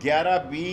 11B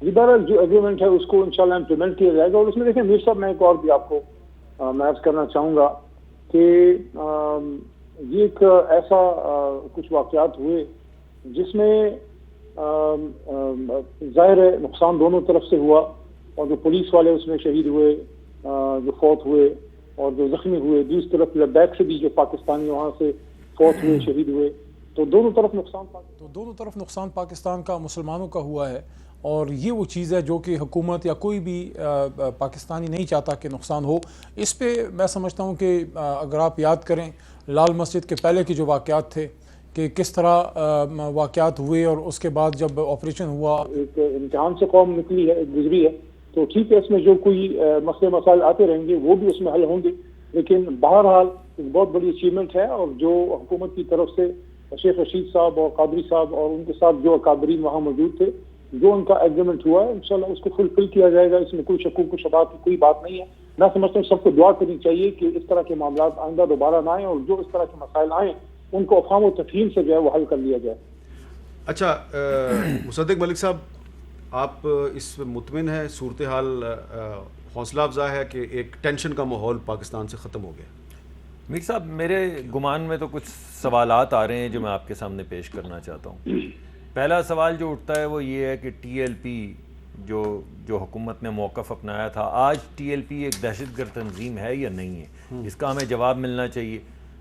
یہ بہرحال جو ایگریمنٹ ہے اس کو انشاءاللہ امپلیمنٹ کیا جائے گا. اور اس میں دیکھیں میر صاحب میں ایک اور بھی آپ کو میں عرض کرنا چاہوں گا کہ یہ ایک ایسا کچھ واقعات ہوئے جس میں ظاہر ہے نقصان دونوں طرف سے ہوا, اور جو پولیس والے اس میں شہید ہوئے, جو فوت ہوئے, اور جو زخمی ہوئے, دوسری طرف لبیک سے بھی جو پاکستانی وہاں سے فوت ہوئے, شہید ہوئے, تو دونوں طرف نقصان پاکستان کا مسلمانوں کا ہوا ہے. اور یہ وہ چیز ہے جو کہ حکومت یا کوئی بھی پاکستانی نہیں چاہتا کہ نقصان ہو. اس پہ میں سمجھتا ہوں کہ اگر آپ یاد کریں لال مسجد کے پہلے کے جو واقعات تھے کہ کس طرح واقعات ہوئے, اور اس کے بعد جب آپریشن ہوا, ایک امتحان سے قوم نکلی ہے, گزری ہے, تو ٹھیک ہے اس میں جو کوئی مسئلے مسائل آتے رہیں گے وہ بھی اس میں حل ہوں گے. لیکن بہرحال ایک بہت بڑی اچیومنٹ ہے, اور جو حکومت کی طرف سے شیخ رشید صاحب اور قادری صاحب اور ان کے ساتھ جو اکابرین وہاں موجود تھے, جو ان کا ایگریمنٹ ہوا ہے انشاءاللہ اس کو فلفل کیا جائے گا. اس میں کوئی شکوک و شبہات کی کوئی بات نہیں ہے. میں سمجھتا ہوں سب کو دعا کرنی چاہیے کہ اس طرح کے معاملات آئندہ دوبارہ نہ آئیں, اور جو اس طرح کے مسائل آئیں ان کو افہام و تفہیم سے جو ہے وہ حل کر لیا جائے. اچھا مصدق ملک صاحب, آپ اس مطمئن ہے, صورتحال حوصلہ افزا ہے کہ ایک ٹینشن کا ماحول پاکستان سے ختم ہو گیا؟ میر صاحب میرے گمان میں تو کچھ سوالات آ رہے ہیں جو میں آپ کے سامنے پیش کرنا چاہتا ہوں. پہلا سوال جو اٹھتا ہے وہ یہ ہے کہ ٹی ایل پی جو حکومت نے موقف اپنایا تھا, آج ٹی ایل پی ایک دہشت گرد تنظیم ہے یا نہیں ہے؟ اس کا ہمیں جواب ملنا چاہیے.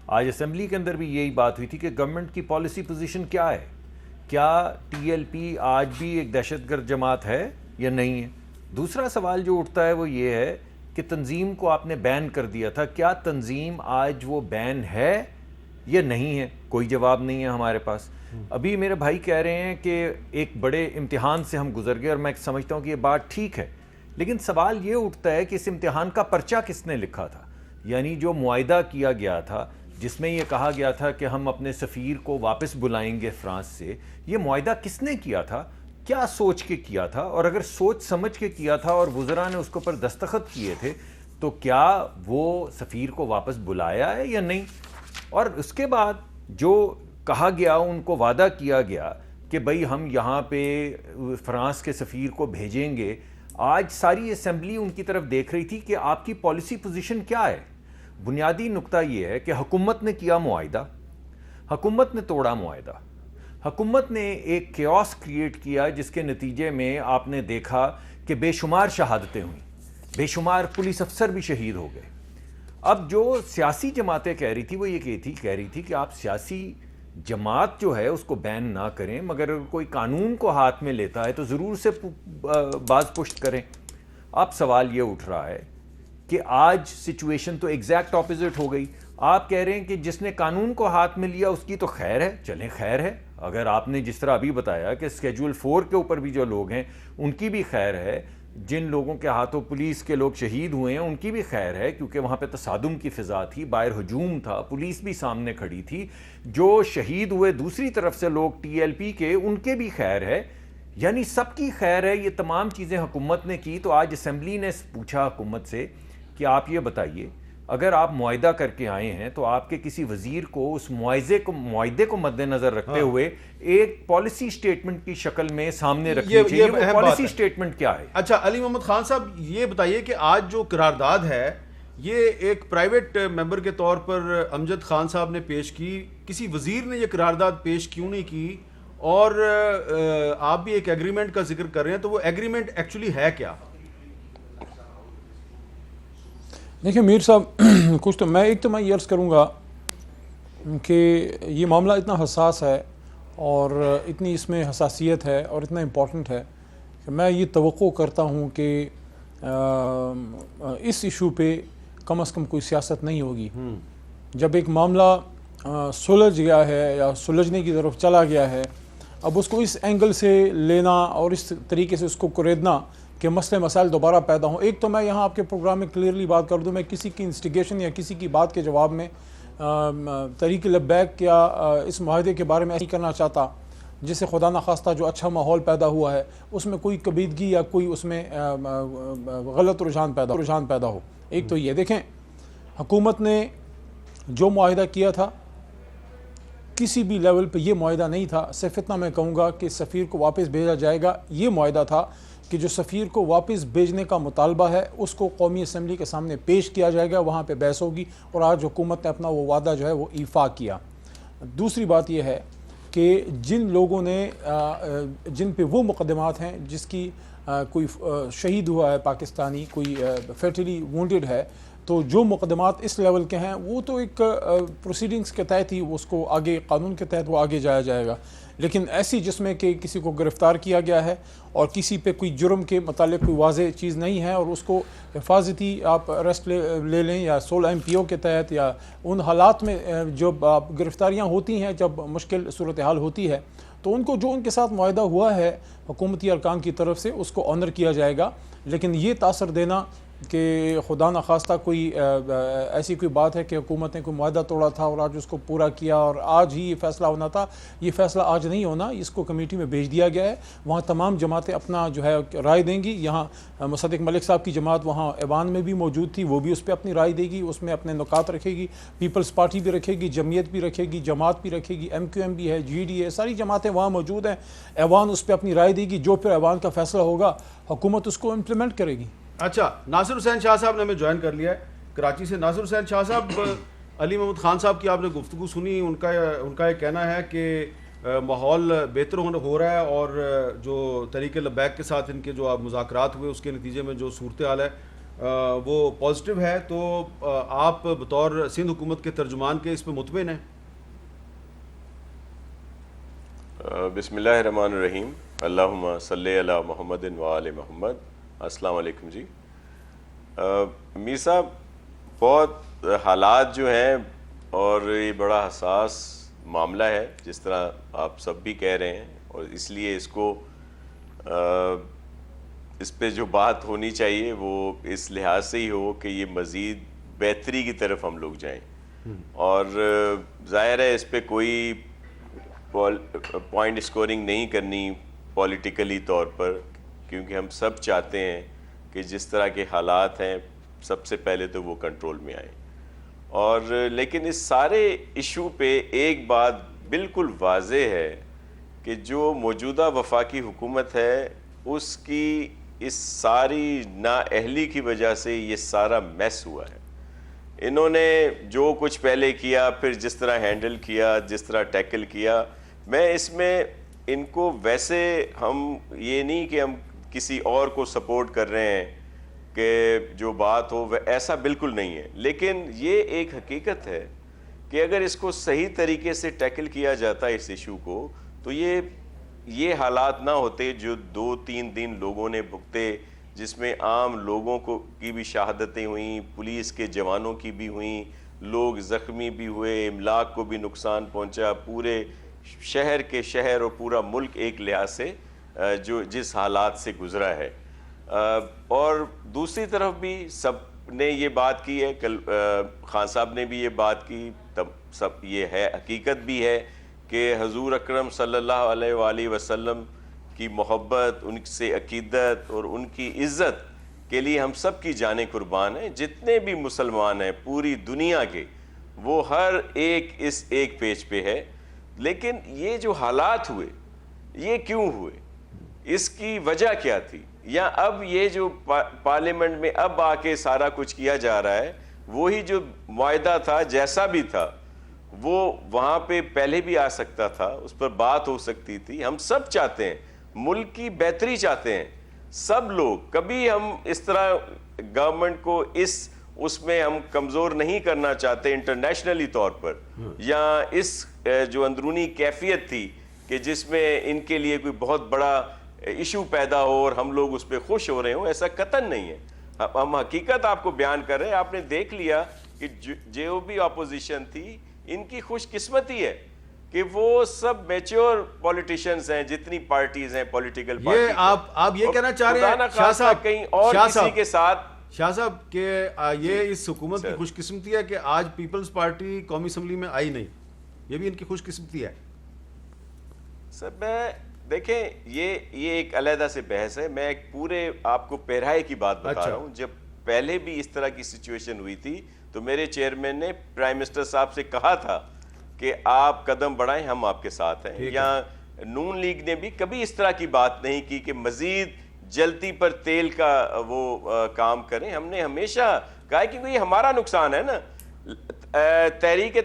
آج اسمبلی کے اندر بھی یہی بات ہوئی تھی کہ گورنمنٹ کی پالیسی پوزیشن کیا ہے, کیا ٹی ایل پی آج بھی ایک دہشت گرد جماعت ہے یا نہیں ہے؟ دوسرا سوال جو اٹھتا ہے وہ یہ ہے کہ تنظیم کو آپ نے بین کر دیا تھا, کیا تنظیم آج وہ بین ہے یا نہیں ہے؟ کوئی جواب نہیں ہے ہمارے پاس. ابھی میرے بھائی کہہ رہے ہیں کہ ایک بڑے امتحان سے ہم گزر گئے, اور میں سمجھتا ہوں کہ یہ بات ٹھیک ہے, لیکن سوال یہ اٹھتا ہے کہ اس امتحان کا پرچہ کس نے لکھا تھا؟ یعنی جو معاہدہ کیا گیا تھا جس میں یہ کہا گیا تھا کہ ہم اپنے سفیر کو واپس بلائیں گے فرانس سے, یہ معاہدہ کس نے کیا تھا, کیا سوچ کے کیا تھا؟ اور اگر سوچ سمجھ کے کیا تھا اور وزراء نے اس کے اوپر دستخط کیے تھے تو کیا وہ سفیر کو واپس بلایا ہے یا نہیں؟ اور اس کے بعد جو کہا گیا, ان کو وعدہ کیا گیا کہ بھئی ہم یہاں پہ فرانس کے سفیر کو بھیجیں گے, آج ساری اسمبلی ان کی طرف دیکھ رہی تھی کہ آپ کی پالیسی پوزیشن کیا ہے. بنیادی نقطہ یہ ہے کہ حکومت نے کیا معاہدہ, حکومت نے توڑا معاہدہ, حکومت نے ایک کیوس کریٹ کیا جس کے نتیجے میں آپ نے دیکھا کہ بے شمار شہادتیں ہوئیں, بے شمار پولیس افسر بھی شہید ہو گئے. اب جو سیاسی جماعتیں کہہ رہی تھی وہ یہ کہہ رہی تھی کہ آپ سیاسی جماعت جو ہے اس کو بین نہ کریں, مگر اگر کوئی قانون کو ہاتھ میں لیتا ہے تو ضرور سے باز پشت کریں. اب سوال یہ اٹھ رہا ہے کہ آج سچویشن تو ایگزیکٹ اپوزٹ ہو گئی. آپ کہہ رہے ہیں کہ جس نے قانون کو ہاتھ میں لیا اس کی تو خیر ہے, چلیں خیر ہے. اگر آپ نے جس طرح ابھی بتایا کہ اسکیجول 4 کے اوپر بھی جو لوگ ہیں ان کی بھی خیر ہے, جن لوگوں کے ہاتھوں پولیس کے لوگ شہید ہوئے ہیں ان کی بھی خیر ہے, کیونکہ وہاں پہ تصادم کی فضا تھی, باہر ہجوم تھا, پولیس بھی سامنے کھڑی تھی. جو شہید ہوئے دوسری طرف سے لوگ ٹی ایل پی کے, ان کے بھی خیر ہے, یعنی سب کی خیر ہے. یہ تمام چیزیں حکومت نے کی. تو آج اسمبلی نے پوچھا حکومت سے کہ آپ یہ بتائیے, اگر آپ معاہدہ کر کے آئے ہیں تو آپ کے کسی وزیر کو اس معاہدے کو مد نظر رکھتے ہوئے ایک پالیسی سٹیٹمنٹ کی شکل میں سامنے رکھنی چاہیے. وہ پالیسی سٹیٹمنٹ کیا ہے؟ اچھا علی محمد خان صاحب یہ بتائیے کہ آج جو قرارداد ہے یہ ایک پرائیویٹ ممبر کے طور پر امجد خان صاحب نے پیش کی, کسی وزیر نے یہ قرارداد پیش کیوں نہیں کی؟ اور آپ بھی ایک ایگریمنٹ کا ذکر کر رہے ہیں, تو وہ ایگریمنٹ ایکچولی ہے کیا؟ دیکھیں میر صاحب, کچھ تو میں یہ عرض کروں گا کہ یہ معاملہ اتنا حساس ہے اور اتنی اس میں حساسیت ہے اور اتنا امپورٹنٹ ہے کہ میں یہ توقع کرتا ہوں کہ اس ایشو پہ کم از کم کوئی سیاست نہیں ہوگی. جب ایک معاملہ سلجھ گیا ہے یا سلجھنے کی طرف چلا گیا ہے, اب اس کو اس اینگل سے لینا اور اس طریقے سے اس کو کریدنا کہ مسئلے مسائل دوبارہ پیدا ہوں. ایک تو میں یہاں آپ کے پروگرام میں کلیئرلی بات کر دوں, میں کسی کی انسٹیگیشن یا کسی کی بات کے جواب میں تحریک لبیک یا اس معاہدے کے بارے میں ایسا نہیں کرنا چاہتا جس سے خدا نخواستہ جو اچھا ماحول پیدا ہوا ہے اس میں کوئی کبیدگی یا کوئی اس میں غلط رجحان پیدا ہو. ایک تو یہ دیکھیں, حکومت نے جو معاہدہ کیا تھا کسی بھی لیول پہ یہ معاہدہ نہیں تھا, صرف اتنا میں کہوں گا کہ سفیر کو واپس بھیجا جائے گا, یہ معاہدہ تھا کہ جو سفیر کو واپس بھیجنے کا مطالبہ ہے اس کو قومی اسمبلی کے سامنے پیش کیا جائے گا, وہاں پہ بحث ہوگی, اور آج حکومت نے اپنا وہ وعدہ جو ہے وہ ایفا کیا. دوسری بات یہ ہے کہ جن لوگوں نے جن پہ وہ مقدمات ہیں جس کی کوئی شہید ہوا ہے پاکستانی, کوئی فیٹلی وونڈڈ ہے, تو جو مقدمات اس لیول کے ہیں وہ تو ایک پروسیڈنگز کے تحت ہی اس کو آگے قانون کے تحت وہ آگے جایا جائے گا. لیکن ایسی جس میں کہ کسی کو گرفتار کیا گیا ہے اور کسی پہ کوئی جرم کے متعلق کوئی واضح چیز نہیں ہے اور اس کو حفاظتی آپ اریسٹ لے لیں یا 16 MPO کے تحت, یا ان حالات میں جب گرفتاریاں ہوتی ہیں جب مشکل صورتحال ہوتی ہے, تو ان کو جو ان کے ساتھ معاہدہ ہوا ہے حکومتی ارکان کی طرف سے اس کو آنر کیا جائے گا. لیکن یہ تاثر دینا کہ خدا نخواستہ کوئی ایسی کوئی بات ہے کہ حکومت نے کوئی معاہدہ توڑا تھا اور آج اس کو پورا کیا اور آج ہی یہ فیصلہ ہونا تھا, یہ فیصلہ آج نہیں ہونا, اس کو کمیٹی میں بھیج دیا گیا ہے. وہاں تمام جماعتیں اپنا جو ہے رائے دیں گی. یہاں مصدق ملک صاحب کی جماعت وہاں ایوان میں بھی موجود تھی, وہ بھی اس پہ اپنی رائے دے گی, اس میں اپنے نکات رکھے گی. پیپلز پارٹی بھی رکھے گی, جمعیت بھی رکھے گی, جماعت بھی رکھے گی, MQM بھی ہے, GD ہے, ساری جماعتیں وہاں موجود ہیں. ایوان اس پہ اپنی رائے دے گی, جو پھر ایوان کا فیصلہ ہوگا حکومت اس کو امپلیمنٹ کرے گی. اچھا, ناصر حسین شاہ صاحب نے ہمیں جوائن کر لیا ہے کراچی سے. ناصر حسین شاہ صاحب, علی محمد خان صاحب کی آپ نے گفتگو سنی, ان کا یہ کہنا ہے کہ ماحول بہتر ہو رہا ہے اور جو طریق لبیک کے ساتھ ان کے جو مذاکرات ہوئے اس کے نتیجے میں جو صورتحال ہے وہ پازیٹیو ہے. تو آپ بطور سندھ حکومت کے ترجمان کے اس پہ مطمئن ہیں؟ بسم اللہ الرحمن الرحیم. اللہم صلی علی محمد و آل محمد. السلام علیکم جی. میر صاحب, بہت حالات جو ہیں اور یہ بڑا حساس معاملہ ہے جس طرح آپ سب بھی کہہ رہے ہیں, اور اس لیے اس کو اس پہ جو بات ہونی چاہیے وہ اس لحاظ سے ہی ہو کہ یہ مزید بہتری کی طرف ہم لوگ جائیں. اور ظاہر ہے اس پہ کوئی پوائنٹ اسکورنگ نہیں کرنی پولیٹیکلی طور پر, کیونکہ ہم سب چاہتے ہیں کہ جس طرح کے حالات ہیں سب سے پہلے تو وہ کنٹرول میں آئیں. اور لیکن اس سارے ایشو پہ ایک بات بالکل واضح ہے کہ جو موجودہ وفاقی حکومت ہے اس کی اس ساری نااہلی کی وجہ سے یہ سارا میس ہوا ہے. انہوں نے جو کچھ پہلے کیا, پھر جس طرح ہینڈل کیا, جس طرح ٹیکل کیا, میں اس میں ان کو ویسے ہم یہ نہیں کہ ہم کسی اور کو سپورٹ کر رہے ہیں کہ جو بات ہو, ایسا بالکل نہیں ہے. لیکن یہ ایک حقیقت ہے کہ اگر اس کو صحیح طریقے سے ٹیکل کیا جاتا ہے اس ایشو کو, تو یہ حالات نہ ہوتے جو 2-3 دن لوگوں نے بھگتے, جس میں عام لوگوں کی بھی شہادتیں ہوئیں, پولیس کے جوانوں کی بھی ہوئیں, لوگ زخمی بھی ہوئے, املاک کو بھی نقصان پہنچا, پورے شہر کے شہر اور پورا ملک ایک لحاظ سے جو جس حالات سے گزرا ہے. اور دوسری طرف بھی سب نے یہ بات کی ہے, کل خان صاحب نے بھی یہ بات کی, سب یہ ہے حقیقت بھی ہے کہ حضور اکرم صلی اللہ علیہ وآلہ وسلم کی محبت, ان سے عقیدت اور ان کی عزت کے لیے ہم سب کی جانیں قربان ہیں. جتنے بھی مسلمان ہیں پوری دنیا کے, وہ ہر ایک اس ایک پیج پہ ہے. لیکن یہ جو حالات ہوئے یہ کیوں ہوئے, اس کی وجہ کیا تھی, یا اب یہ جو پارلیمنٹ میں اب آ کے سارا کچھ کیا جا رہا ہے, وہی جو معاہدہ تھا جیسا بھی تھا وہ وہاں پہ پہلے بھی آ سکتا تھا, اس پر بات ہو سکتی تھی. ہم سب چاہتے ہیں, ملک کی بہتری چاہتے ہیں سب لوگ. کبھی ہم اس طرح گورنمنٹ کو اس میں ہم کمزور نہیں کرنا چاہتے انٹرنیشنلی طور پر, یا اس جو اندرونی کیفیت تھی کہ جس میں ان کے لیے کوئی بہت بڑا ایشو پیدا ہو اور ہم لوگ اس پہ خوش ہو رہے ہوں, ایسا قطعاً نہیں ہے. ہم حقیقت آپ کو بیان کر رہے ہیں. آپ نے دیکھ لیا کہ جو بھی اپوزیشن تھی, ان کی خوش قسمتی ہے کہ وہ سب میچور پولیٹیشینز ہیں, جتنی پارٹیز ہیں پولیٹیکل پارٹیز. یہ آپ یہ کہنا چاہ رہے ہیں شاہ صاحب, کہیں اور کسی کے ساتھ شاہ صاحب کہ یہ اس حکومت کی خوش قسمتی ہے کہ آج پیپلز پارٹی قومی اسمبلی میں آئی نہیں, یہ بھی ان کی خوش قسمتی ہے؟ سر میں دیکھیں یہ ایک علیحدہ سے بحث ہے. میں ایک پورے آپ کو پیرائے کی بات بتا رہا ہوں. جب پہلے بھی اس طرح کی سچویشن ہوئی تھی تو میرے چیئرمین نے پرائم منسٹر صاحب سے کہا تھا کہ آپ قدم بڑھائیں, ہم آپ کے ساتھ ہیں. یا نون لیگ نے بھی کبھی اس طرح کی بات نہیں کی کہ مزید جلتی پر تیل کا وہ کام کریں. ہم نے ہمیشہ کہا ہے کہ یہ ہمارا نقصان ہے نا. تحریک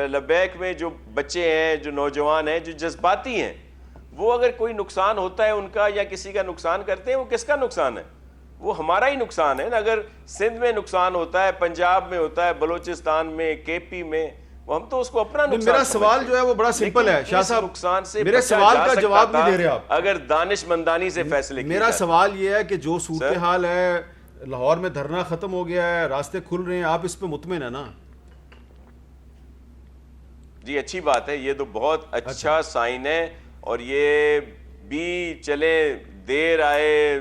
لبیک میں جو بچے ہیں, جو نوجوان ہیں, جو جذباتی ہیں, وہ اگر کوئی نقصان ہوتا ہے ان کا یا کسی کا نقصان کرتے ہیں, وہ کس کا نقصان ہے؟ وہ ہمارا ہی نقصان ہے نا. اگر سندھ میں نقصان ہوتا ہے, پنجاب میں ہوتا ہے, بلوچستان میں, کے پی میں, وہ ہم تو اس کو اپنا نقصان. میرا سوال جو ہے وہ بڑا سمپل ہے شاہ صاحب, نقصان سے میرے سوال کا جواب نہیں دے رہے آپ. اگر دانش مندانی سے فیصلے میرا سوال یہ ہے کہ جو صورتحال ہے, لاہور میں دھرنا ختم ہو گیا ہے, راستے کھل رہے ہیں, آپ اس پہ مطمئن ہیں نا؟ جی اچھی بات ہے, یہ تو بہت اچھا سائن ہے. اور یہ بھی چلے دیر آئے,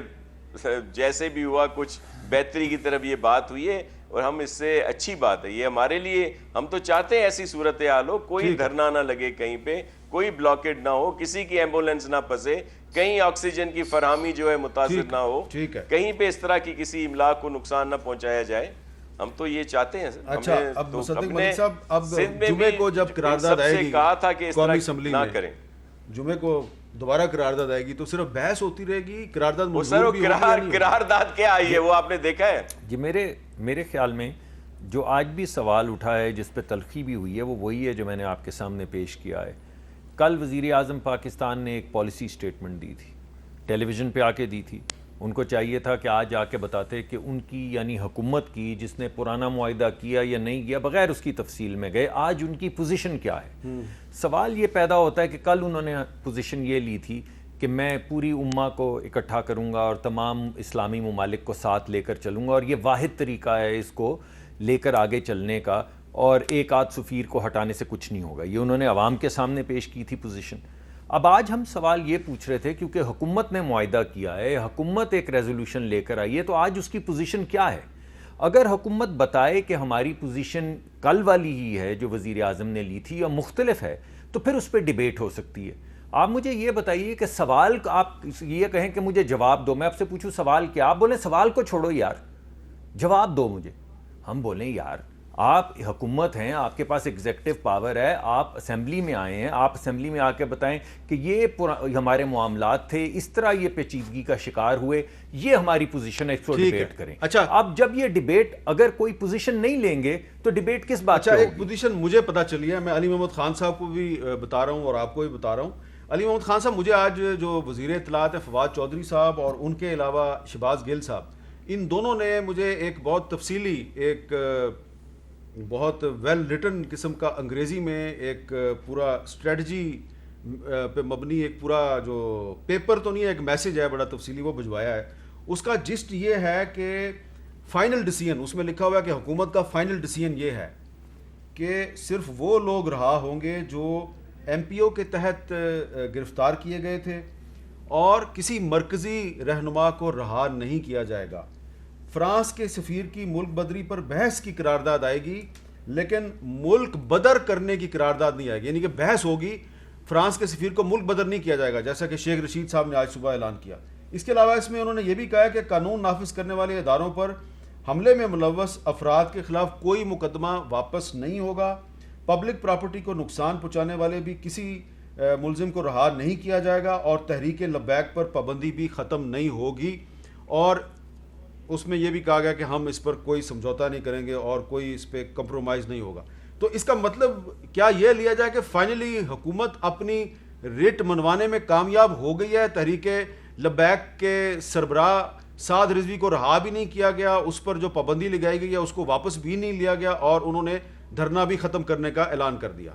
جیسے بھی ہوا کچھ بہتری کی طرف یہ بات ہوئی ہے, اور ہم اس سے اچھی بات ہے یہ ہمارے لیے. ہم تو چاہتے ہیں ایسی صورتحال ہو, کوئی دھرنا نہ لگے کہیں پہ, کوئی بلاکیڈ نہ ہو, کسی کی ایمبولینس نہ پھنسے, کہیں آکسیجن کی فراہمی جو ہے متاثر نہ ہو, کہیں پہ اس طرح کی کسی املاک کو نقصان نہ پہنچایا جائے. ہم تو یہ چاہتے ہیں. اچھا, اب مصدق ملک صاحب, اب جمعے کو جب قرارداد آئے گی کہا تھا کہ اس قومی طرح اسمبلی نہ میں, کریں, جمعے کو دوبارہ قرارداد آئے گی تو صرف بحث ہوتی رہے گی, قرارداد وہ سر قرارداد کیا آئی ہے وہ آپ نے دیکھا ہے؟ جی میرے خیال میں جو آج بھی سوال اٹھا ہے, جس پہ تلخی بھی ہوئی ہے, وہ وہی ہے جو میں نے آپ کے سامنے پیش کیا ہے. کل وزیر اعظم پاکستان نے ایک پالیسی سٹیٹمنٹ دی تھی, ٹیلی ویژن پہ آ کے دی تھی. ان کو چاہیے تھا کہ آج آ کے بتاتے کہ ان کی یعنی حکومت کی, جس نے پرانا معاہدہ کیا یا نہیں کیا, بغیر اس کی تفصیل میں گئے, آج ان کی پوزیشن کیا ہے. سوال یہ پیدا ہوتا ہے کہ کل انہوں نے پوزیشن یہ لی تھی کہ میں پوری امہ کو اکٹھا کروں گا اور تمام اسلامی ممالک کو ساتھ لے کر چلوں گا, اور یہ واحد طریقہ ہے اس کو لے کر آگے چلنے کا, اور ایک آدھ سفیر کو ہٹانے سے کچھ نہیں ہوگا. یہ انہوں نے عوام کے سامنے پیش کی تھی پوزیشن. اب آج ہم سوال یہ پوچھ رہے تھے کیونکہ حکومت نے معاہدہ کیا ہے, حکومت ایک ریزولوشن لے کر آئی ہے, تو آج اس کی پوزیشن کیا ہے؟ اگر حکومت بتائے کہ ہماری پوزیشن کل والی ہی ہے جو وزیر اعظم نے لی تھی یا مختلف ہے, تو پھر اس پہ ڈیبیٹ ہو سکتی ہے. آپ مجھے یہ بتائیے کہ سوال آپ یہ کہیں کہ مجھے جواب دو, میں آپ سے پوچھوں سوال کیا, آپ بولیں سوال کو چھوڑو یار, جواب دو مجھے. ہم بولیں یار آپ حکومت ہیں, آپ کے پاس ایگزیکٹو پاور ہے, آپ اسمبلی میں آئے ہیں, آپ اسمبلی میں آ کے بتائیں کہ یہ ہمارے معاملات تھے, اس طرح یہ پیچیدگی کا شکار ہوئے, یہ ہماری پوزیشن ہے, اس کو ڈیبیٹ کریں. اچھا, اب جب یہ ڈیبیٹ اگر کوئی پوزیشن نہیں لیں گے تو ڈیبیٹ کس بات اچھا, ایک پوزیشن مجھے پتا چلی ہے, میں علی محمد خان صاحب کو بھی بتا رہا ہوں اور آپ کو بھی بتا رہا ہوں. علی محمد خان صاحب, مجھے آج جو وزیر اطلاعات ہیں فواد چودھری صاحب اور ان کے علاوہ شہباز گل صاحب, ان دونوں نے مجھے ایک بہت تفصیلی, ایک بہت ویل ریٹن قسم کا انگریزی میں ایک پورا اسٹریٹجی پہ مبنی ایک پورا جو پیپر تو نہیں ہے, ایک میسیج ہے بڑا تفصیلی, وہ بھجوایا ہے. اس کا جسٹ یہ ہے کہ فائنل ڈیسیژن, اس میں لکھا ہوا ہے کہ حکومت کا فائنل ڈیسیژن یہ ہے کہ صرف وہ لوگ رہا ہوں گے جو ایم پی او کے تحت گرفتار کیے گئے تھے, اور کسی مرکزی رہنما کو رہا نہیں کیا جائے گا. فرانس کے سفیر کی ملک بدری پر بحث کی قرارداد آئے گی, لیکن ملک بدر کرنے کی قرارداد نہیں آئے گی, یعنی کہ بحث ہوگی, فرانس کے سفیر کو ملک بدر نہیں کیا جائے گا, جیسا کہ شیخ رشید صاحب نے آج صبح اعلان کیا. اس کے علاوہ اس میں انہوں نے یہ بھی کہا کہ قانون نافذ کرنے والے اداروں پر حملے میں ملوث افراد کے خلاف کوئی مقدمہ واپس نہیں ہوگا, پبلک پراپرٹی کو نقصان پہنچانے والے بھی کسی ملزم کو رہا نہیں کیا جائے گا, اور تحریک لبیک پر پابندی بھی ختم نہیں ہوگی. اور اس میں یہ بھی کہا گیا کہ ہم اس پر کوئی سمجھوتا نہیں کریں گے اور کوئی اس پہ کمپرومائز نہیں ہوگا. تو اس کا مطلب کیا یہ لیا جائے کہ فائنلی حکومت اپنی ریٹ منوانے میں کامیاب ہو گئی ہے, تحریک لبیک کے سربراہ سعد رضوی کو رہا بھی نہیں کیا گیا, اس پر جو پابندی لگائی گئی ہے اس کو واپس بھی نہیں لیا گیا, اور انہوں نے دھرنا بھی ختم کرنے کا اعلان کر دیا.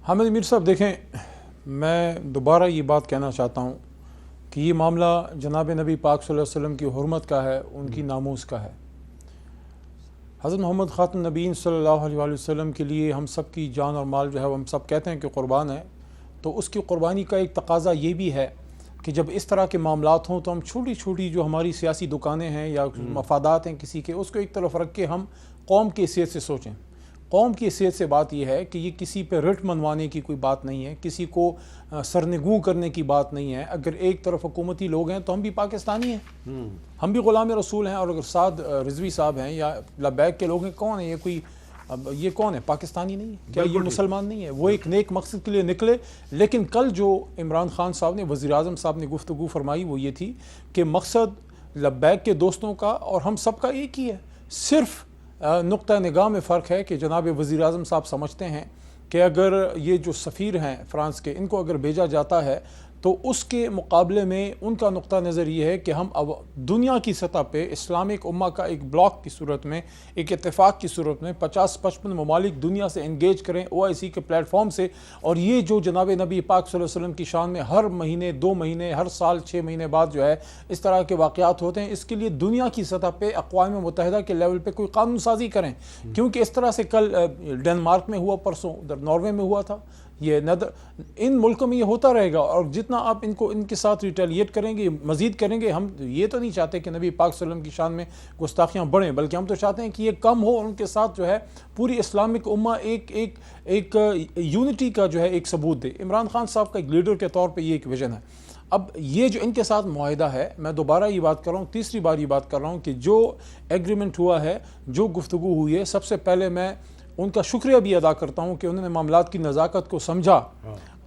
حامد امیر صاحب دیکھیں, میں دوبارہ یہ بات کہنا چاہتا ہوں کہ یہ معاملہ جناب نبی پاک صلی اللہ علیہ وسلم کی حرمت کا ہے, ان کی ناموس کا ہے. حضرت محمد خاتم نبیین صلی اللہ علیہ وآلہ وسلم کے لیے ہم سب کی جان اور مال جو ہے وہ ہم سب کہتے ہیں کہ قربان ہے, تو اس کی قربانی کا ایک تقاضا یہ بھی ہے کہ جب اس طرح کے معاملات ہوں تو ہم چھوٹی چھوٹی جو ہماری سیاسی دکانیں ہیں یا مفادات ہیں کسی کے, اس کو ایک طرف رکھ کے ہم قوم کی حیثیت سے سوچیں. قوم کی حیثیت سے بات یہ ہے کہ یہ کسی پہ رٹ منوانے کی کوئی بات نہیں ہے, کسی کو سرنگوں کرنے کی بات نہیں ہے. اگر ایک طرف حکومتی لوگ ہیں تو ہم بھی پاکستانی ہیں, ہم بھی غلام رسول ہیں, اور اگر سعد رضوی صاحب ہیں یا لبیک کے لوگ ہیں, کون ہیں یہ, کوئی اب یہ کون ہے؟ پاکستانی نہیں ہے کیا؟ یہ مسلمان نہیں ہے؟ وہ ایک نیک مقصد کے لیے نکلے. لیکن کل جو عمران خان صاحب نے، وزیر اعظم صاحب نے گفتگو فرمائی وہ یہ تھی کہ مقصد لبیک کے دوستوں کا اور ہم سب کا ایک ہی ہے. صرف نقطہ نگاہ میں فرق ہے کہ جناب وزیر اعظم صاحب سمجھتے ہیں کہ اگر یہ جو سفیر ہیں فرانس کے، ان کو اگر بھیجا جاتا ہے تو اس کے مقابلے میں ان کا نقطہ نظر یہ ہے کہ ہم اب دنیا کی سطح پہ اسلامک امہ کا ایک بلاک کی صورت میں، ایک اتفاق کی صورت میں 50-55 ممالک دنیا سے انگیج کریں OIC کے پلیٹ فارم سے. اور یہ جو جناب نبی پاک صلی اللہ علیہ وسلم کی شان میں ہر مہینے 2 مہینے ہر سال 6 مہینے بعد جو ہے اس طرح کے واقعات ہوتے ہیں، اس کے لیے دنیا کی سطح پہ اقوام متحدہ کے لیول پہ کوئی قانون سازی کریں. کیونکہ اس طرح سے کل ڈنمارک میں ہوا، پرسوں ادھر ناروے میں ہوا تھا، یہ ان ملکوں میں یہ ہوتا رہے گا. اور جتنا آپ ان کے ساتھ ریٹیلیٹ کریں گے، مزید کریں گے. ہم یہ تو نہیں چاہتے کہ نبی پاک صلی اللہ علیہ وسلم کی شان میں گستاخیاں بڑھیں، بلکہ ہم تو چاہتے ہیں کہ یہ کم ہو اور ان کے ساتھ جو ہے پوری اسلامک امہ ایک یونٹی کا جو ہے ایک ثبوت دے. عمران خان صاحب کا ایک لیڈر کے طور پہ یہ ایک ویژن ہے. اب یہ جو ان کے ساتھ معاہدہ ہے، میں دوبارہ یہ بات کر رہا ہوں، تیسری بار یہ بات کر رہا ہوں کہ جو ایگریمنٹ ہوا ہے، جو گفتگو ہوئی ہے، سب سے پہلے میں ان کا شکریہ بھی ادا کرتا ہوں کہ انہوں نے معاملات کی نزاکت کو سمجھا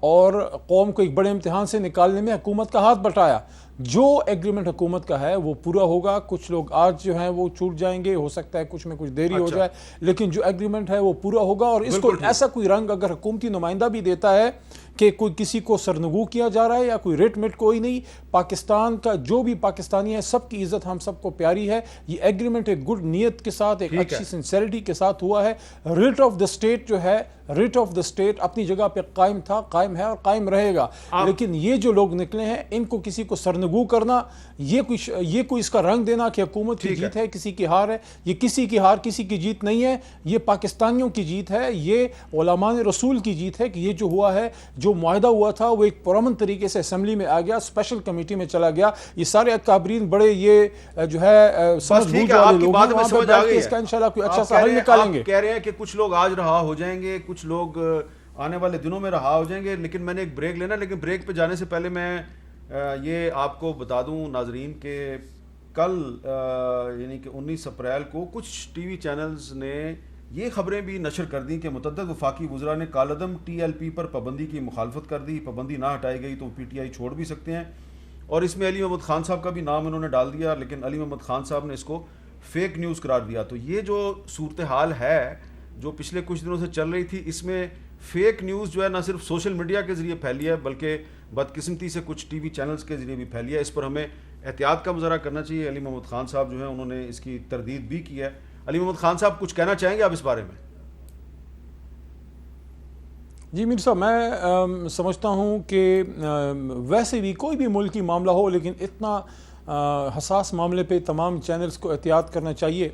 اور قوم کو ایک بڑے امتحان سے نکالنے میں حکومت کا ہاتھ بٹایا. جو ایگریمنٹ حکومت کا ہے وہ پورا ہوگا. کچھ لوگ آج جو ہیں وہ چھوٹ جائیں گے، ہو سکتا ہے کچھ میں کچھ دیری ہو جائے، لیکن جو ایگریمنٹ ہے وہ پورا ہوگا. اور اس کو ایسا کوئی رنگ اگر حکومتی نمائندہ بھی دیتا ہے کہ کوئی کسی کو سرنگو کیا جا رہا ہے یا کوئی ریٹ مٹ، کوئی نہیں. پاکستان کا جو بھی پاکستانی ہے سب کی عزت ہم سب کو پیاری ہے. یہ ایگریمنٹ ایک گڈ نیت کے ساتھ، ایک اچھی سنسیریٹی کے ساتھ ہوا ہے. ریٹ آف دا اسٹیٹ جو ہے، ریٹ آف دا اسٹیٹ اپنی جگہ پہ قائم تھا، قائم ہے اور قائم رہے گا. لیکن یہ جو لوگ نکلے ہیں ان کو کسی کو سرنگو کرنا، یہ کوئی اس کا رنگ دینا کہ حکومت کی جیت ہے، کسی کی ہار ہے، یہ کسی کی ہار کسی کی جیت نہیں ہے. یہ پاکستانیوں کی جیت ہے، یہ علماء رسول کی جیت ہے کہ یہ جو ہوا ہے، جو معاہدہ ہوا تھا وہ ایک پرامن طریقے سے اسمبلی میں آ گیا، اسپیشل کمیٹی میں چلا گیا. یہ سارے اکابرین بڑے یہ جو ہے سمجھ بوجھ والے لوگ ہیں، وہاں پہ بیٹھ کے اس کا انشاءاللہ کوئی اچھا سا حل نکالیں گے. کہہ رہے ہیں کہ کچھ لوگ آج رہا ہو جائیں گے، کچھ لوگ آنے والے دنوں میں رہا ہو جائیں گے. لیکن میں نے ایک بریک لینا، لیکن بریک پہ جانے سے پہلے میں یہ آپ کو بتا دوں ناظرین کہ کل یعنی کہ 19 اپریل کو کچھ ٹی وی چینلز نے یہ خبریں بھی نشر کر دیں کہ متعدد وفاقی وزراء نے کالعدم TLP پر پابندی کی مخالفت کر دی. پابندی نہ ہٹائی گئی تو PTI چھوڑ بھی سکتے ہیں. اور اس میں علی محمد خان صاحب کا بھی نام انہوں نے ڈال دیا، لیکن علی محمد خان صاحب نے اس کو فیک نیوز قرار دیا. تو یہ جو صورتحال ہے جو پچھلے کچھ دنوں سے چل رہی تھی، اس میں فیک نیوز جو ہے نہ صرف سوشل میڈیا کے ذریعے پھیلی ہے بلکہ بدقسمتی سے کچھ ٹی وی چینلز کے ذریعے بھی پھیلی ہے. اس پر ہمیں احتیاط کا مظاہرہ کرنا چاہیے. علی محمد خان صاحب جو ہیں انہوں نے اس کی تردید بھی کی ہے. علی محمد خان صاحب کچھ کہنا چاہیں گے آپ اس بارے میں؟ جی میر صاحب، میں سمجھتا ہوں کہ ویسے بھی کوئی بھی ملکی معاملہ ہو، لیکن اتنا حساس معاملے پہ تمام چینلز کو احتیاط کرنا چاہیے.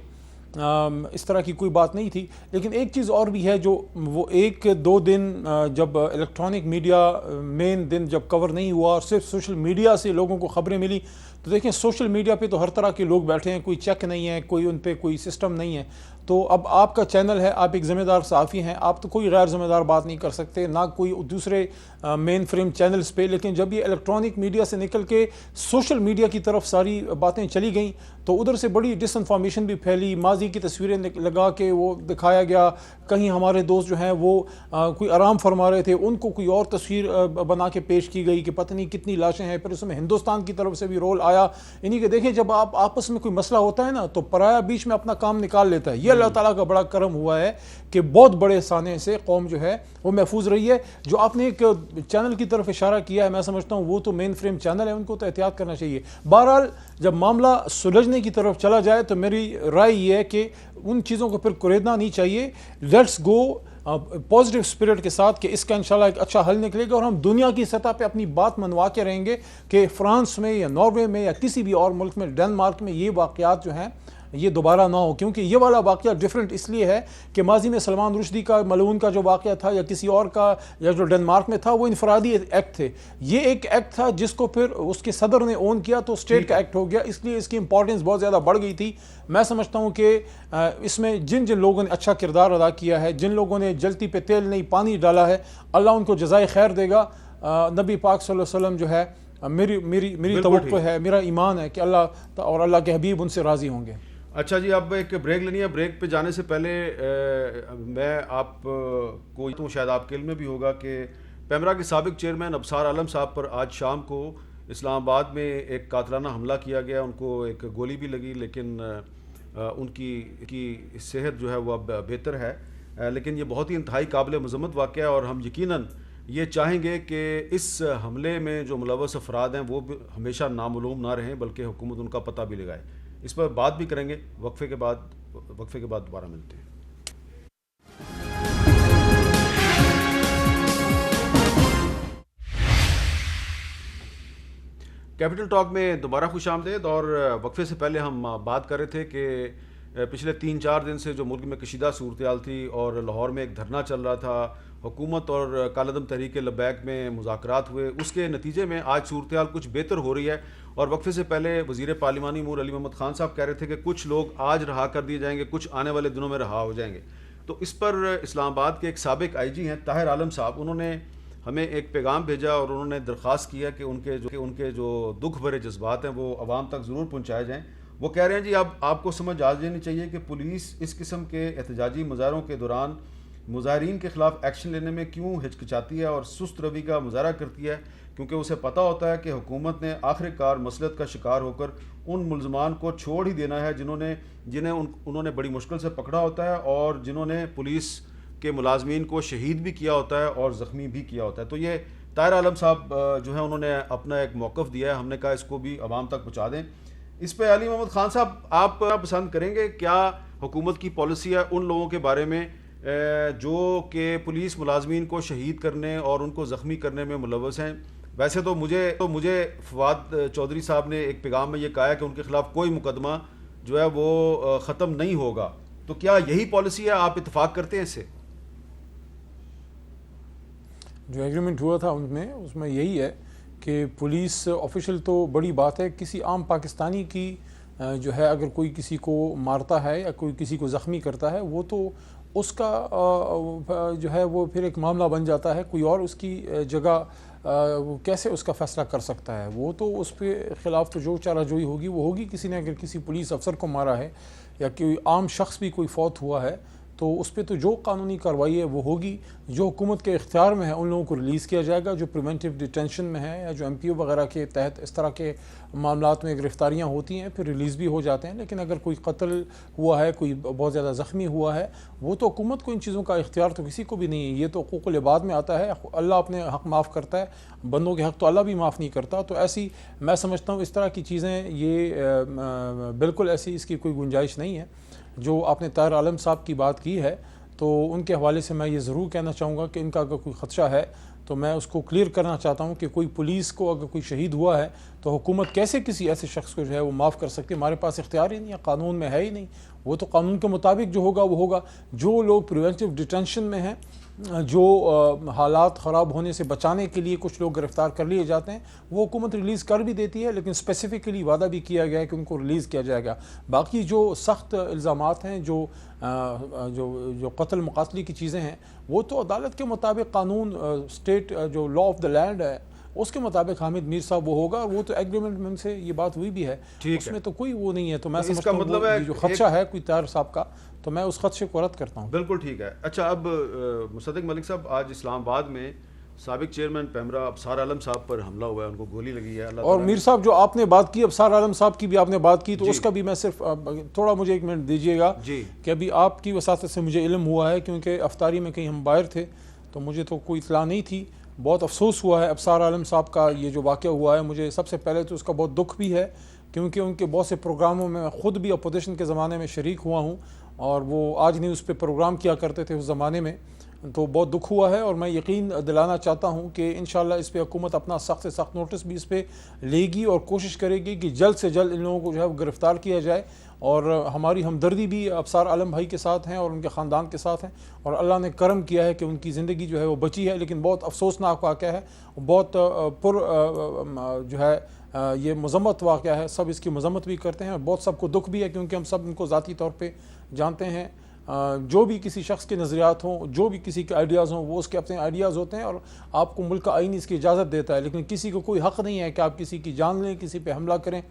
اس طرح کی کوئی بات نہیں تھی. لیکن ایک چیز اور بھی ہے، جو وہ 1-2 دن جب الیکٹرانک میڈیا مین دن جب کور نہیں ہوا اور صرف سوشل میڈیا سے لوگوں کو خبریں ملی، تو دیکھیں سوشل میڈیا پہ تو ہر طرح کے لوگ بیٹھے ہیں، کوئی چیک نہیں ہے، کوئی ان پہ کوئی سسٹم نہیں ہے. تو اب آپ کا چینل ہے، آپ ایک ذمہ دار صحافی ہیں، آپ تو کوئی غیر ذمہ دار بات نہیں کر سکتے، نہ کوئی دوسرے مین فریم چینلز پہ. لیکن جب یہ الیکٹرانک میڈیا سے نکل کے سوشل میڈیا کی طرف ساری باتیں چلی گئیں تو ادھر سے بڑی ڈس انفارمیشن بھی پھیلی. ماضی کی تصویریں لگا کے وہ دکھایا گیا. کہیں ہمارے دوست جو ہیں وہ کوئی آرام فرما رہے تھے، ان کو کوئی اور تصویر بنا کے پیش کی گئی کہ پتہ نہیں کتنی لاشیں ہیں. پھر اس میں ہندوستان کی طرف سے بھی رول آیا. یعنی کہ دیکھیں جب آپ آپس میں کوئی مسئلہ ہوتا ہے نا تو پرایا بیچ میں اپنا کام نکال لیتا ہے. یہ اللہ تعالیٰ کا بڑا کرم ہوا ہے کہ بہت بڑے سانے سے قوم جو ہے وہ محفوظ رہی ہے. جو آپ نے ایک چینل کی طرف اشارہ کیا ہے، میں سمجھتا ہوں وہ تو مین فریم چینل ہے، ان کو تو احتیاط کرنا چاہیے. بہرحال جب معاملہ سلجھنے کی طرف چلا جائے تو میری رائے یہ ہے کہ ان چیزوں کو پھر کریدنا نہیں چاہیے. لیٹس گو پازیٹیو اسپرٹ کے ساتھ کہ اس کا انشاءاللہ ایک اچھا حل نکلے گا اور ہم دنیا کی سطح پہ اپنی بات منوا کے رہیں گے کہ فرانس میں یا ناروے میں یا کسی بھی اور ملک میں، ڈنمارک میں، یہ واقعات جو ہیں یہ دوبارہ نہ ہو. کیونکہ یہ والا واقعہ ڈیفرنٹ اس لیے ہے کہ ماضی میں سلمان رشدی کا ملعون کا جو واقعہ تھا یا کسی اور کا یا جو ڈنمارک میں تھا وہ انفرادی ایکٹ تھے. یہ ایک ایکٹ تھا جس کو پھر اس کے صدر نے اون کیا تو اسٹیٹ کا ایکٹ ہو گیا، اس لیے اس کی امپورٹنس بہت زیادہ بڑھ گئی تھی. میں سمجھتا ہوں کہ اس میں جن لوگوں نے اچھا کردار ادا کیا ہے، جن لوگوں نے جلتی پہ تیل نہیں پانی ڈالا ہے، اللہ ان کو جزائے خیر دے گا. نبی پاک صلی اللہ علیہ وسلم جو ہے میری توقع ہے، میرا ایمان ہے کہ اللہ اور اللہ کے حبیب ان سے راضی ہوں گے. اچھا جی، اب ایک بریک لینی ہے. بریک پہ جانے سے پہلے میں آپ کو تو شاید آپ کے علم میں بھی ہوگا کہ پیمرا کے سابق چیئرمین ابصار عالم صاحب پر آج شام کو اسلام آباد میں ایک قاتلانہ حملہ کیا گیا. ان کو ایک گولی بھی لگی، لیکن ان کی صحت جو ہے وہ اب بہتر ہے. لیکن یہ بہت ہی انتہائی قابل مذمت واقعہ ہے، اور ہم یقیناً یہ چاہیں گے کہ اس حملے میں جو ملوث افراد ہیں وہ بھی ہمیشہ نامعلوم نہ رہیں، بلکہ حکومت ان کا پتہ بھی لگائے. اس پر بات بھی کریں گے وقفے کے بعد دوبارہ ملتے ہیں. کیپٹل ٹاک میں دوبارہ خوش آمدید. اور وقفے سے پہلے ہم بات کر رہے تھے کہ پچھلے 3-4 دن سے جو ملک میں کشیدہ صورتحال تھی اور لاہور میں ایک دھرنا چل رہا تھا، حکومت اور کالعدم تحریک لبیک میں مذاکرات ہوئے، اس کے نتیجے میں آج صورتحال کچھ بہتر ہو رہی ہے. اور وقفے سے پہلے وزیر پارلیمانی امور علی محمد خان صاحب کہہ رہے تھے کہ کچھ لوگ آج رہا کر دیے جائیں گے، کچھ آنے والے دنوں میں رہا ہو جائیں گے. تو اس پر اسلام آباد کے ایک سابق آئی جی ہیں طاہر عالم صاحب، انہوں نے ہمیں ایک پیغام بھیجا اور انہوں نے درخواست کیا کہ ان کے جو دکھ بھرے جذبات ہیں وہ عوام تک ضرور پہنچائے جائیں. وہ کہہ رہے ہیں جی اب آپ کو سمجھ آ جانی چاہیے کہ پولیس اس قسم کے احتجاجی مظاہروں کے دوران مظاہرین کے خلاف ایکشن لینے میں کیوں ہچکچاتی ہے اور سست روی کا مظاہرہ کرتی ہے، کیونکہ اسے پتہ ہوتا ہے کہ حکومت نے آخر کار مسلط کا شکار ہو کر ان ملزمان کو چھوڑ ہی دینا ہے جنہیں انہوں نے بڑی مشکل سے پکڑا ہوتا ہے اور جنہوں نے پولیس کے ملازمین کو شہید بھی کیا ہوتا ہے اور زخمی بھی کیا ہوتا ہے. تو یہ طاہر عالم صاحب جو ہیں انہوں نے اپنا ایک موقف دیا ہے، ہم نے کہا اس کو بھی عوام تک پہنچا دیں. اس پہ علی محمد خان صاحب آپ پسند کریں گے کیا حکومت کی پالیسی ہے ان لوگوں کے بارے میں جو کہ پولیس ملازمین کو شہید کرنے اور ان کو زخمی کرنے میں ملوث ہیں؟ ویسے تو مجھے فواد چودھری صاحب نے ایک پیغام میں یہ کہا ہے کہ ان کے خلاف کوئی مقدمہ جو ہے وہ ختم نہیں ہوگا. تو کیا یہی پالیسی ہے؟ آپ اتفاق کرتے ہیں اس سے؟ جو ایگریمنٹ ہوا تھا اس میں یہی ہے کہ پولیس آفیشل تو بڑی بات ہے، کسی عام پاکستانی کی جو ہے اگر کوئی کسی کو مارتا ہے یا کوئی کسی کو زخمی کرتا ہے وہ تو اس کا جو ہے وہ پھر ایک معاملہ بن جاتا ہے. کوئی اور اس کی جگہ وہ کیسے اس کا فیصلہ کر سکتا ہے؟ وہ تو اس پہ خلاف تو جو چارہ جوئی ہوگی وہ ہوگی. کسی نے اگر کسی پولیس افسر کو مارا ہے یا کوئی عام شخص بھی کوئی فوت ہوا ہے تو اس پہ تو جو قانونی کارروائی ہے وہ ہوگی. جو حکومت کے اختیار میں ہے ان لوگوں کو ریلیز کیا جائے گا، جو پریونٹیو ڈیٹینشن میں ہے یا جو ایم پی او وغیرہ کے تحت اس طرح کے معاملات میں گرفتاریاں ہوتی ہیں پھر ریلیز بھی ہو جاتے ہیں. لیکن اگر کوئی قتل ہوا ہے، کوئی بہت زیادہ زخمی ہوا ہے، وہ تو حکومت کو ان چیزوں کا اختیار تو کسی کو بھی نہیں ہے. یہ تو حقوق العباد میں آتا ہے. اللہ اپنے حق معاف کرتا ہے، بندوں کے حق تو اللہ بھی معاف نہیں کرتا. تو ایسی میں سمجھتا ہوں اس طرح کی چیزیں یہ بالکل ایسی اس کی کوئی گنجائش نہیں ہے. جو آپ نے طاہر عالم صاحب کی بات کی ہے تو ان کے حوالے سے میں یہ ضرور کہنا چاہوں گا کہ ان کا اگر کوئی خدشہ ہے تو میں اس کو کلیئر کرنا چاہتا ہوں کہ کوئی پولیس کو اگر کوئی شہید ہوا ہے تو حکومت کیسے کسی ایسے شخص کو جو ہے وہ معاف کر سکتی ہے؟ ہمارے پاس اختیار ہی نہیں ہے، قانون میں ہے ہی نہیں. وہ تو قانون کے مطابق جو ہوگا وہ ہوگا. جو لوگ پریونٹیو ڈیٹینشن میں ہیں، جو حالات خراب ہونے سے بچانے کے لیے کچھ لوگ گرفتار کر لیے جاتے ہیں وہ حکومت ریلیز کر بھی دیتی ہے، لیکن اسپیسیفکلی وعدہ بھی کیا گیا ہے کہ ان کو ریلیز کیا جائے گا. باقی جو سخت الزامات ہیں، جو قتل مقاتلی کی چیزیں ہیں، وہ تو عدالت کے مطابق قانون اسٹیٹ جو لا آف دا لینڈ ہے اس کے مطابق حامد میر صاحب وہ ہوگا. اور وہ تو ایگریمنٹ میں سے یہ بات ہوئی بھی ہے، اس میں تو کوئی وہ نہیں ہے. تو میں سمجھتا ہوں جو خدشہ ہے کوئی طاہر صاحب کا تو میں اس خدشے کو رد کرتا ہوں. بالکل ٹھیک ہے. اچھا، اب مصدق ملک صاحب، آج اسلام آباد میں سابق چیئرمین پیمرا ابصار عالم صاحب پر حملہ ہوا ہے، ان کو گولی لگی ہے. اور میر صاحب جو آپ نے بات کی، ابصار عالم صاحب کی بھی آپ نے بات کی، تو اس کا بھی میں صرف تھوڑا مجھے 1 منٹ دیجیے گا کہ ابھی آپ کی وساطت سے مجھے علم ہوا ہے، کیونکہ افطاری میں کہیں ہم باہر تھے تو مجھے تو کوئی اطلاع نہیں تھی. بہت افسوس ہوا ہے ابصار عالم صاحب کا یہ جو واقعہ ہوا ہے. مجھے سب سے پہلے تو اس کا بہت دکھ بھی ہے، کیونکہ ان کے بہت سے پروگراموں میں خود بھی اپوزیشن کے زمانے میں شریک ہوا ہوں اور وہ آج نہیں اس پہ پروگرام کیا کرتے تھے اس زمانے میں. تو بہت دکھ ہوا ہے اور میں یقین دلانا چاہتا ہوں کہ انشاءاللہ اس پہ حکومت اپنا سخت سے سخت نوٹس بھی اس پہ لے گی اور کوشش کرے گی کہ جلد سے جلد ان لوگوں کو جو ہے گرفتار کیا جائے. اور ہماری ہمدردی بھی ابصار عالم بھائی کے ساتھ ہیں اور ان کے خاندان کے ساتھ ہیں، اور اللہ نے کرم کیا ہے کہ ان کی زندگی جو ہے وہ بچی ہے. لیکن بہت افسوسناک واقعہ ہے، بہت جو ہے یہ مذمت واقعہ ہے. سب اس کی مذمت بھی کرتے ہیں اور بہت سب کو دکھ بھی ہے، کیونکہ ہم سب ان کو ذاتی طور پہ جانتے ہیں. جو بھی کسی شخص کے نظریات ہوں، جو بھی کسی کے آئیڈیاز ہوں، وہ اس کے اپنے آئیڈیاز ہوتے ہیں اور آپ کو ملک کا آئین اس کی اجازت دیتا ہے. لیکن کسی کو کوئی حق نہیں ہے کہ آپ کسی کی جان لیں، کسی پہ حملہ کریں.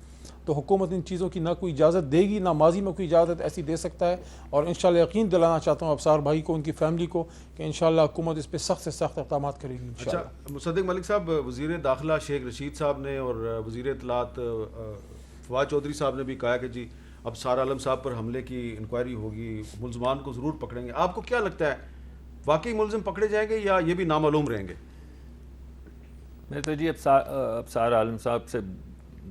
تو حکومت ان چیزوں کی نہ کوئی اجازت دے گی، نہ ماضی میں کوئی اجازت ایسی دے سکتا ہے، اور انشاءاللہ یقین دلانا چاہتا ہوں ابصار بھائی کو، ان کی فیملی کو، کہ انشاءاللہ حکومت اس پہ سخت سے سخت اقدامات کرے گی انشاءاللہ۔ اچھا مصدق ملک صاحب، وزیر داخلہ شیخ رشید صاحب نے اور وزیر اطلاعات فواد چودھری صاحب نے بھی کہا کہ جی اب سار عالم صاحب پر حملے کی انکوائری ہوگی، ملزمان کو ضرور پکڑیں گے۔ آپ کو کیا لگتا ہے واقعی ملزم پکڑے جائیں گے یا یہ بھی نامعلوم رہیں گے؟ میں تو جی اب سار عالم صاحب سے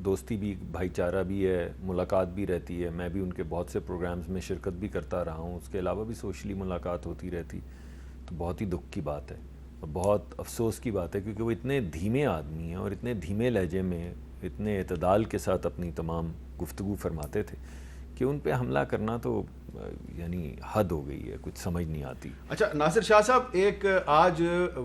دوستی بھی، بھائی چارہ بھی ہے، ملاقات بھی رہتی ہے، میں بھی ان کے بہت سے پروگرامز میں شرکت بھی کرتا رہا ہوں، اس کے علاوہ بھی سوشلی ملاقات ہوتی رہتی، تو بہت ہی دکھ کی بات ہے اور بہت افسوس کی بات ہے، کیونکہ وہ اتنے دھیمے آدمی ہیں اور اتنے دھیمے لہجے میں اتنے اعتدال کے ساتھ اپنی تمام گفتگو فرماتے تھے کہ ان پہ حملہ کرنا تو یعنی حد ہو گئی ہے، کچھ سمجھ نہیں آتی۔ اچھا ناصر شاہ صاحب، ایک آج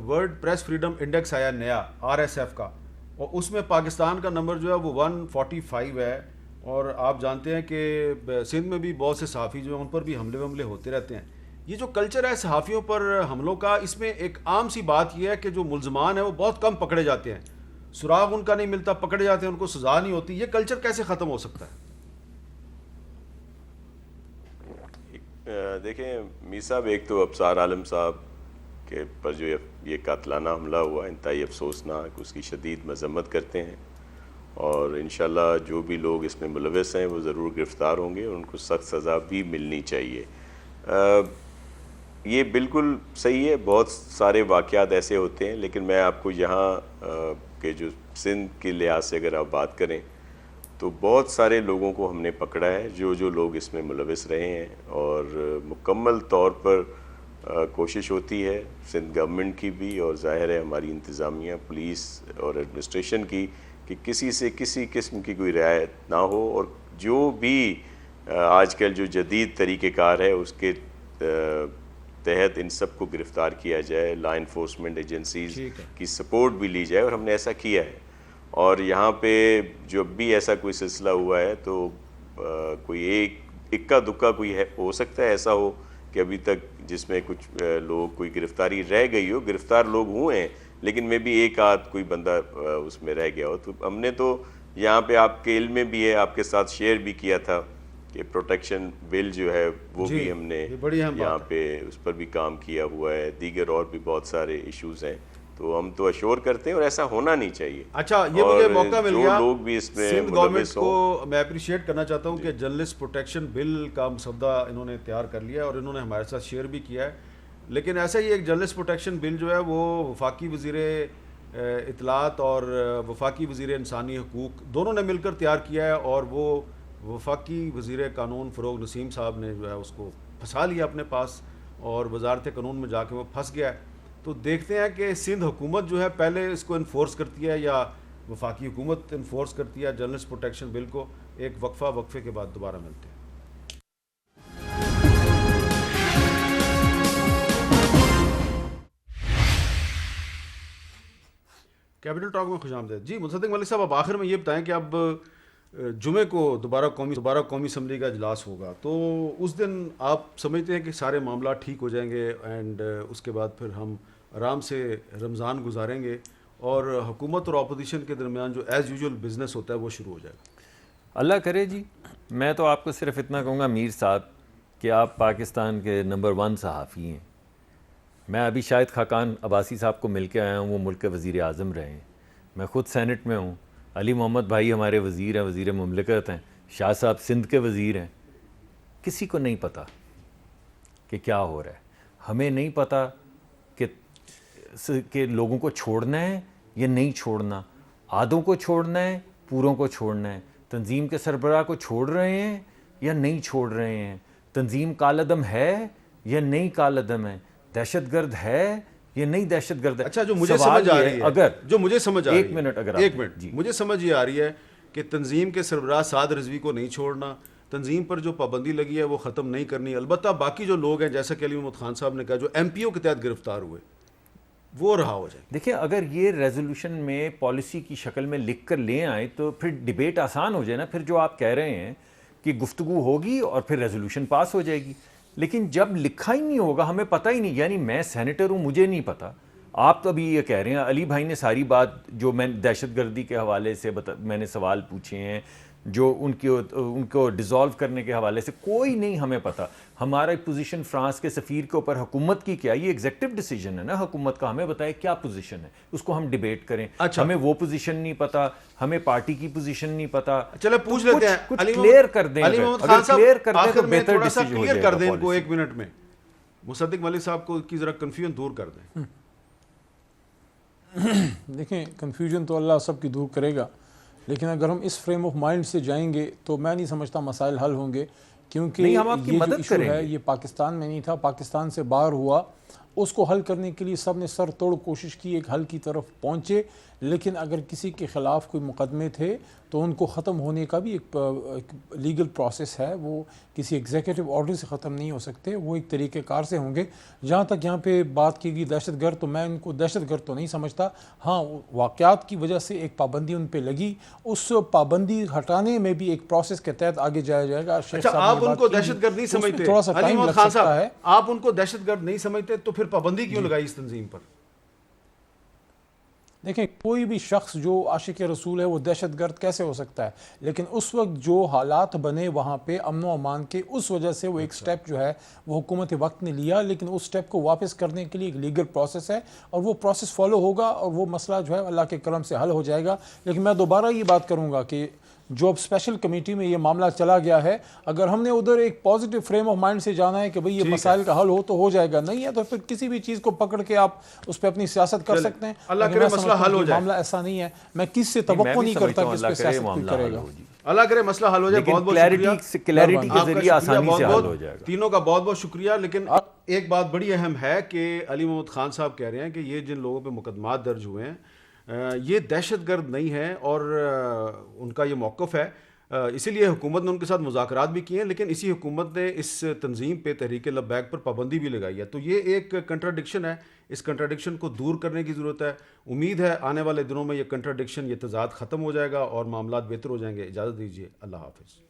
ورلڈ پریس فریڈم انڈیکس آیا نیا RSF کا، اور اس میں پاکستان کا نمبر جو ہے وہ 145 ہے، اور آپ جانتے ہیں کہ سندھ میں بھی بہت سے صحافی جو ہیں ان پر بھی حملے ہوتے رہتے ہیں۔ یہ جو کلچر ہے صحافیوں پر حملوں کا، اس میں ایک عام سی بات یہ ہے کہ جو ملزمان ہیں وہ بہت کم پکڑے جاتے ہیں، سراغ ان کا نہیں ملتا، پکڑے جاتے ہیں ان کو سزا نہیں ہوتی۔ یہ کلچر کیسے ختم ہو سکتا ہے؟ دیکھیں میر صاحب، ایک تو ابصار عالم صاحب کے پر جو یہ قاتلانہ حملہ ہوا انتہائی افسوسناک، اس کی شدید مذمت کرتے ہیں، اور انشاءاللہ جو بھی لوگ اس میں ملوث ہیں وہ ضرور گرفتار ہوں گے اور ان کو سخت سزا بھی ملنی چاہیے۔ یہ بالکل صحیح ہے، بہت سارے واقعات ایسے ہوتے ہیں، لیکن میں آپ کو یہاں کے جو سندھ کے لحاظ سے اگر آپ بات کریں تو بہت سارے لوگوں کو ہم نے پکڑا ہے جو لوگ اس میں ملوث رہے ہیں، اور مکمل طور پر کوشش ہوتی ہے سندھ گورنمنٹ کی بھی، اور ظاہر ہے ہماری انتظامیہ، پولیس اور ایڈمنسٹریشن کی، کہ کسی سے کسی قسم کی کوئی رعایت نہ ہو، اور جو بھی آج کل جو جدید طریقہ کار ہے اس کے تحت ان سب کو گرفتار کیا جائے، لا انفورسمنٹ ایجنسیز کی سپورٹ بھی لی جائے، اور ہم نے ایسا کیا ہے۔ اور یہاں پہ جب بھی ایسا کوئی سلسلہ ہوا ہے تو کوئی ایک اکا دکا کوئی ہے، ہو سکتا ہے ایسا ہو کہ ابھی تک جس میں کچھ لوگ کوئی گرفتاری رہ گئی ہو، گرفتار لوگ ہوئے ہیں لیکن میں بھی ایک آدھ کوئی بندہ اس میں رہ گیا ہو، تو ہم نے تو یہاں پہ آپ کے علم میں بھی ہے، آپ کے ساتھ شیئر بھی کیا تھا کہ پروٹیکشن بل جو ہے وہ بھی ہم نے یہاں پہ اس پر بھی کام کیا ہوا ہے، دیگر اور بھی بہت سارے ایشوز ہیں، تو ہم تو اشور کرتے ہیں اور ایسا ہونا نہیں چاہیے۔ اچھا یہ مجھے موقع مل گیا، جو لوگ بھی اس میں سندھ گورنمنٹ کو میں اپریشیٹ کرنا چاہتا ہوں کہ جرنلسٹ پروٹیکشن بل کا مسودہ انہوں نے تیار کر لیا ہے اور انہوں نے ہمارے ساتھ شیئر بھی کیا ہے، لیکن ایسا ہی ایک جرنلسٹ پروٹیکشن بل جو ہے وہ وفاقی وزیر اطلاعات اور وفاقی وزیر انسانی حقوق دونوں نے مل کر تیار کیا ہے، اور وہ وفاقی وزیر قانون فروغ نسیم صاحب نے جو ہے اس کو پھنسا لیا اپنے پاس، اور وزارت قانون میں جا کے وہ پھنس گیا ہے۔ تو دیکھتے ہیں کہ سندھ حکومت جو ہے پہلے اس کو انفورس کرتی ہے یا وفاقی حکومت انفورس کرتی ہے جرنلسٹ پروٹیکشن بل کو۔ ایک وقفے کے بعد دوبارہ ملتے ہیں۔ کیپٹل ٹاک میں خوش آمدید۔ جی مصدق ملک صاحب، اب آخر میں یہ بتائیں کہ اب جمعے کو دوبارہ قومی اسمبلی کا اجلاس ہوگا، تو اس دن آپ سمجھتے ہیں کہ سارے معاملات ٹھیک ہو جائیں گے اینڈ اس کے بعد پھر ہم آرام سے رمضان گزاریں گے اور حکومت اور اپوزیشن کے درمیان جو ایز یوزول بزنس ہوتا ہے وہ شروع ہو جائے گا؟ اللہ کرے جی۔ میں تو آپ کو صرف اتنا کہوں گا میر صاحب کہ آپ پاکستان کے نمبر 1 صحافی ہیں۔ میں ابھی شاہد خاقان عباسی صاحب کو مل کے آیا ہوں، وہ ملک کے وزیر اعظم رہے ہیں، میں خود سینٹ میں ہوں، علی محمد بھائی ہمارے وزیر ہیں، وزیر مملکت ہیں، شاہ صاحب سندھ کے وزیر ہیں۔ کسی کو نہیں پتہ کہ کیا ہو رہا ہے، ہمیں نہیں پتہ کہ لوگوں کو چھوڑنا ہے یا نہیں چھوڑنا، آدھوں کو چھوڑنا ہے، پوروں کو چھوڑنا ہے، تنظیم کے سربراہ کو چھوڑ رہے ہیں یا نہیں چھوڑ رہے ہیں، تنظیم کالعدم ہے یا نہیں کالعدم ہے، دہشت گرد ہے یہ نہیں دہشت گرد ہے۔ اچھا جو مجھے سمجھ آ رہی ہے، مجھے سمجھ یہ آ رہی ہے کہ تنظیم کے سربراہ سعد رضوی کو نہیں چھوڑنا، تنظیم پر جو پابندی لگی ہے وہ ختم نہیں کرنی، البتہ باقی جو لوگ ہیں جیسا کہ علی محمد خان صاحب نے کہا جو ایم پی او کے تحت گرفتار ہوئے وہ رہا ہو جائے۔ دیکھیں اگر یہ ریزولوشن میں پالیسی کی شکل میں لکھ کر لے آئیں تو پھر ڈیبیٹ آسان ہو جائے نا، پھر جو آپ کہہ رہے ہیں کہ گفتگو ہوگی اور پھر ریزولوشن پاس ہو جائے گی، لیکن جب لکھا ہی نہیں ہوگا ہمیں پتہ ہی نہیں، یعنی میں سینیٹر ہوں مجھے نہیں پتہ، آپ تو ابھی یہ کہہ رہے ہیں، علی بھائی نے ساری بات جو میں دہشت گردی کے حوالے سے میں نے سوال پوچھے ہیں، جو ان کو ڈیزالو کرنے کے حوالے سے کوئی نہیں ہمیں پتا. ہمارا پوزیشن فرانس کے سفیر کے اوپر حکومت کی کیا, یہ ایگزیکٹو ڈیسیجن ہے نا حکومت کا, ہمیں بتائے کیا پوزیشن ہے, اس کو ہم ڈیبیٹ کریں. ہمیں وہ پوزیشن نہیں پتا, ہمیں پارٹی کی پوزیشن نہیں پتا. چلے پوچھ لیتے ہیں, کچھ کلیئر کر دیں, اگر کلیئر کر دیں تو بہتر ڈیسیجن ہو جائے گا. کر دیں ان کو 1 منٹ میں, مصدق ملک صاحب کو کی ذرا کنفیوژن دور کر دیں. دیکھیں کنفیوژن تو اللہ سب کی دور کرے گا, لیکن اگر ہم اس فریم آف مائنڈ سے جائیں گے تو میں نہیں سمجھتا مسائل حل ہوں گے, کیونکہ یہ جو ایشو ہے یہ پاکستان میں نہیں تھا, پاکستان سے باہر ہوا. اس کو حل کرنے کے لیے سب نے سر توڑ کوشش کی, ایک حل کی طرف پہنچے. لیکن اگر کسی کے خلاف کوئی مقدمے تھے تو ان کو ختم ہونے کا بھی ایک لیگل پروسیس ہے, وہ کسی ایگزیکٹو آرڈر سے ختم نہیں ہو سکتے, وہ ایک طریقہ کار سے ہوں گے. جہاں تک یہاں پہ بات کی گئی دہشت گرد, تو میں ان کو دہشت گرد تو نہیں سمجھتا. ہاں واقعات کی وجہ سے ایک پابندی ان پہ لگی, اس پابندی ہٹانے میں بھی ایک پروسیس کے تحت آگے جایا جائے گا. آپ ان کو دہشت گرد نہیں سمجھتے, تھوڑا سا ٹائم لگ سکتا ہے. آپ ان کو دہشت گرد نہیں سمجھتے تو پھر پابندی کیوں لگائی اس تنظیم پر؟ دیکھیں کوئی بھی شخص جو عاشق رسول ہے وہ دہشت گرد کیسے ہو سکتا ہے, لیکن اس وقت جو حالات بنے وہاں پہ امن و امان کے, اس وجہ سے وہ ایک سٹیپ جو ہے وہ حکومت وقت نے لیا. لیکن اس سٹیپ کو واپس کرنے کے لیے ایک لیگل پروسیس ہے, اور وہ پروسیس فالو ہوگا, اور وہ مسئلہ جو ہے اللہ کے کرم سے حل ہو جائے گا. لیکن میں دوبارہ یہ بات کروں گا کہ جو اب اسپیشل کمیٹی میں یہ معاملہ چلا گیا ہے, اگر ہم نے ادھر ایک پازیٹیو فریم آف مائنڈ سے جانا ہے کہ بھئی یہ مسائل کا حل ہو تو ہو جائے گا, نہیں ہے تو پھر کسی بھی چیز کو پکڑ کے آپ اس پہ اپنی سیاست کر سکتے ہیں. اللہ کرے مسئلہ حل ہو جائے. معاملہ ایسا نہیں ہے, میں کس سے توقع نہیں کرتا کہ اس پہ سیاست کوئی کرے گا. اللہ کرے مسئلہ حل ہو جائے. بہت بہت شکریہ, کلیئرٹی کے ذریعے آسانی سے حل ہو جائے گا. تینوں کا بہت بہت شکریہ. لیکن ایک بات بڑی اہم ہے کہ علی محمد خان صاحب کہہ رہے ہیں کہ یہ جن لوگوں پہ مقدمات درج ہوئے ہیں یہ دہشت گرد نہیں ہیں, اور ان کا یہ موقف ہے. اسی لیے حکومت نے ان کے ساتھ مذاکرات بھی کیے ہیں, لیکن اسی حکومت نے اس تنظیم پہ تحریک لبیک پر پابندی بھی لگائی ہے. تو یہ ایک کنٹراڈکشن ہے, اس کنٹراڈکشن کو دور کرنے کی ضرورت ہے. امید ہے آنے والے دنوں میں یہ کنٹراڈکشن, یہ تضاد ختم ہو جائے گا اور معاملات بہتر ہو جائیں گے. اجازت دیجیے, اللہ حافظ.